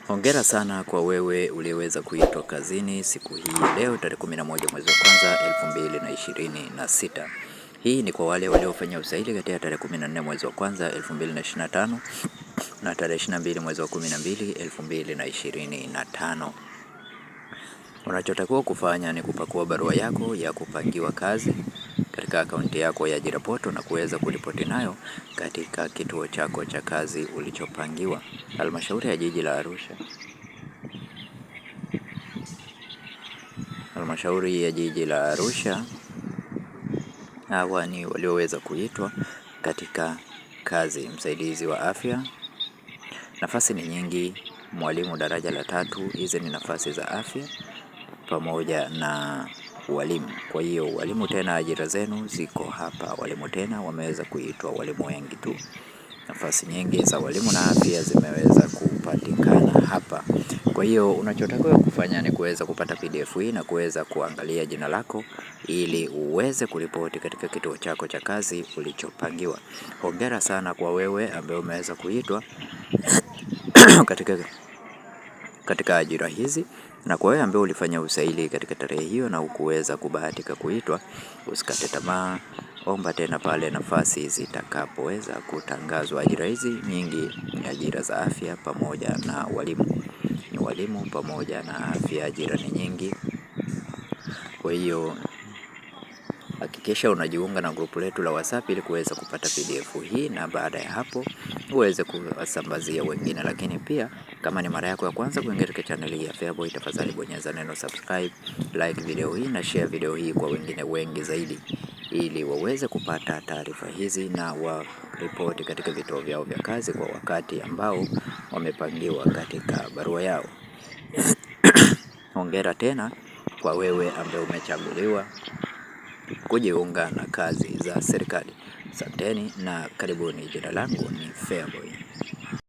Hongera sana kwa wewe uliweza kuitwa kazini siku hii leo tarehe 11 mwezi wa kwanza 2026. Hii ni kwa wale waliofanya usaili kati ya tarehe 14 mwezi wa kwanza 2025 na tarehe 22 mwezi wa 12 2025. Unachotakiwa kufanya ni kupakua barua yako ya kupangiwa kazi katika akaunti yako ya ajira portal na kuweza kuripoti nayo katika kituo chako cha kazi ulichopangiwa. Halmashauri ya Jiji la Arusha. Halmashauri ya Jiji la Arusha hawa ni walioweza kuitwa katika kazi: msaidizi wa afya, nafasi ni nyingi, mwalimu daraja la 3, hizi ni nafasi za afya pamoja na walimu. Kwa hiyo walimu tena ajira zenu ziko hapa. Walimu tena wameweza kuitwa walimu wengi tu. Nafasi nyingi za walimu na afya zimeweza kupatikana hapa. Kwa hiyo unachotakiwa kufanya ni kuweza kupata PDF hii na kuweza kuangalia jina lako ili uweze kuripoti katika kituo chako cha kazi ulichopangiwa. Hongera sana kwa wewe ambaye umeweza kuitwa katika ajira hizi, na kwa wewe ambaye ulifanya usaili katika tarehe hiyo na ukuweza kubahatika kuitwa, usikate tamaa. Omba tena pale nafasi zitakapoweza kutangazwa. Ajira hizi nyingi ni ajira za afya pamoja na walimu. Ni walimu pamoja na afya, ajira ni nyingi. Kwa hiyo hakikisha unajiunga na grupu letu la WhatsApp ili kuweza kupata PDF hii, na baada ya hapo uweze kuwasambazia wengine. Lakini pia kama ni mara yako ya kwanza kuingia katika channel hii ya Feaboy, tafadhali bonyeza neno subscribe, like video hii na share video hii kwa wengine wengi zaidi, ili waweze kupata taarifa hizi na waripoti katika vituo vyao vya kazi kwa wakati ambao wamepangiwa katika barua yao. Hongera tena kwa wewe ambaye umechaguliwa kujiunga na kazi za serikali. Asanteni na karibuni. Jina langu ni Feaboy.